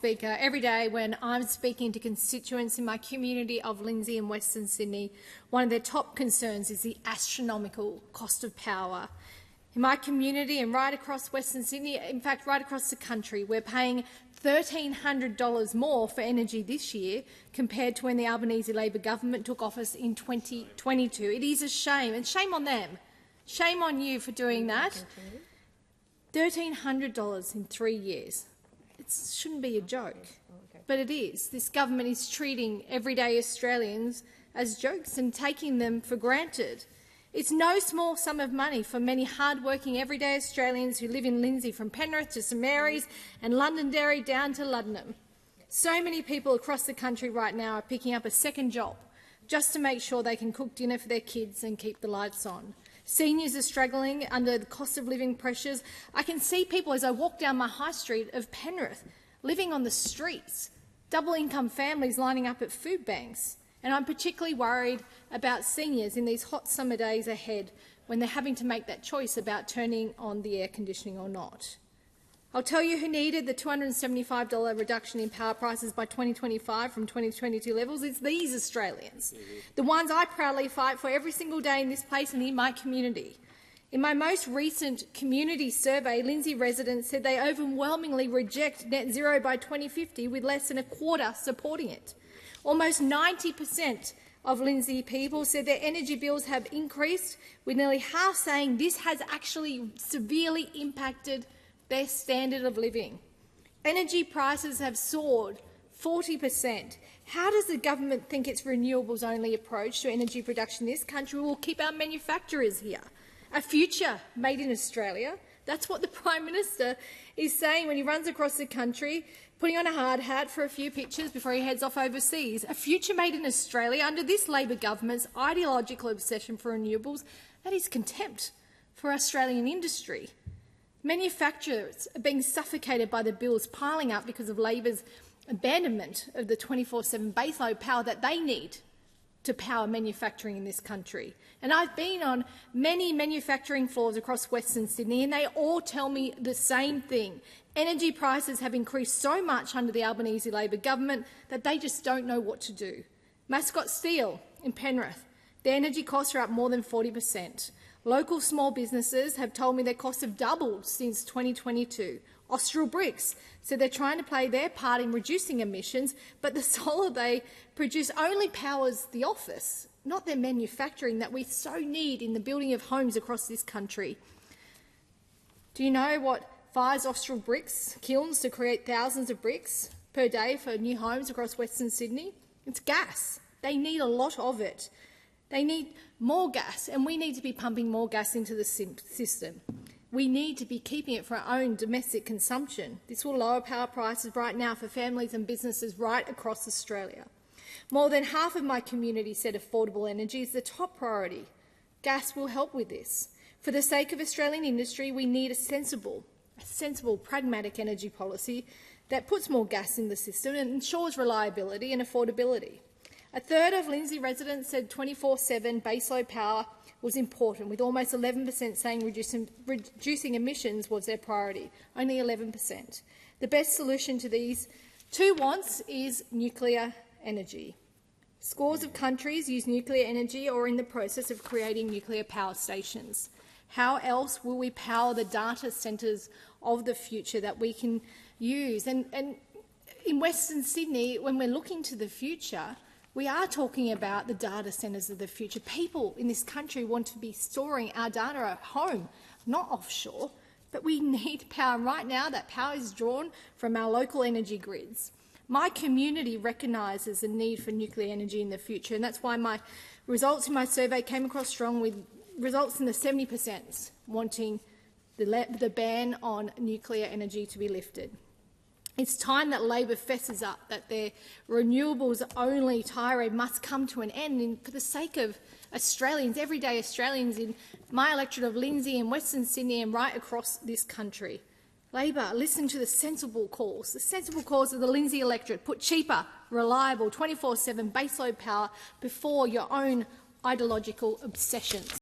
Speaker, every day when I'm speaking to constituents in my community of Lindsay and Western Sydney, one of their top concerns is the astronomical cost of power. In my community and right across Western Sydney, in fact right across the country, we're paying $1,300 more for energy this year compared to when the Albanese Labor government took office in 2022. It is a shame, and shame on them. Shame on you for doing that. $1,300 in 3 years. It shouldn't be a joke, but it is. This government is treating everyday Australians as jokes and taking them for granted. It's no small sum of money for many hard-working everyday Australians who live in Lindsay, from Penrith to St Mary's and Londonderry down to Luddenham. So many people across the country right now are picking up a second job just to make sure they can cook dinner for their kids and keep the lights on. Seniors are struggling under the cost of living pressures. I can see people as I walk down my high street of Penrith living on the streets, double-income families lining up at food banks. And I'm particularly worried about seniors in these hot summer days ahead when they're having to make that choice about turning on the air conditioning or not. I'll tell you who needed the $275 reduction in power prices by 2025 from 2022 levels. It's these Australians, the ones I proudly fight for every single day in this place and in my community. In my most recent community survey, Lindsay residents said they overwhelmingly reject net zero by 2050, with less than a quarter supporting it. Almost 90% of Lindsay people said their energy bills have increased, with nearly half saying this has actually severely impacted their standard of living. Energy prices have soared 40%. How does the government think its renewables-only approach to energy production in this country will keep our manufacturers here? A future made in Australia? That's what the Prime Minister is saying when he runs across the country, putting on a hard hat for a few pictures before he heads off overseas. A future made in Australia under this Labor government's ideological obsession for renewables. That is contempt for Australian industry. Manufacturers are being suffocated by the bills piling up because of Labor's abandonment of the 24/7 baseload power that they need to power manufacturing in this country. And I've been on many manufacturing floors across Western Sydney, and they all tell me the same thing. Energy prices have increased so much under the Albanese Labor government that they just don't know what to do. Mascot Steel in Penrith, their energy costs are up more than 40%. Local small businesses have told me their costs have doubled since 2022. Austral Bricks said they're trying to play their part in reducing emissions, but the solar they produce only powers the office, not their manufacturing that we so need in the building of homes across this country. Do you know what fires Austral Bricks kilns to create thousands of bricks per day for new homes across Western Sydney? It's gas. They need a lot of it. They need more gas, and we need to be pumping more gas into the system. We need to be keeping it for our own domestic consumption. This will lower power prices right now for families and businesses right across Australia. More than half of my community said affordable energy is the top priority. Gas will help with this. For the sake of Australian industry, we need a sensible, pragmatic energy policy that puts more gas in the system and ensures reliability and affordability. A third of Lindsay residents said 24/7 baseload power was important, with almost 11% saying reducing emissions was their priority, only 11%. The best solution to these two wants is nuclear energy. Scores of countries use nuclear energy or are in the process of creating nuclear power stations. How else will we power the data centres of the future that we can use? And in Western Sydney, when we're looking to the future, we are talking about the data centres of the future. People in this country want to be storing our data at home, not offshore, but we need power right now. That power is drawn from our local energy grids. My community recognises the need for nuclear energy in the future, and that's why my results in my survey came across strong, with results in the 70% wanting the ban on nuclear energy to be lifted. It's time that Labor fesses up that their renewables-only tirade must come to an end, and for the sake of Australians, everyday Australians in my electorate of Lindsay and Western Sydney and right across this country. Labor, listen to the sensible calls of the Lindsay electorate. Put cheaper, reliable, 24/7 baseload power before your own ideological obsessions.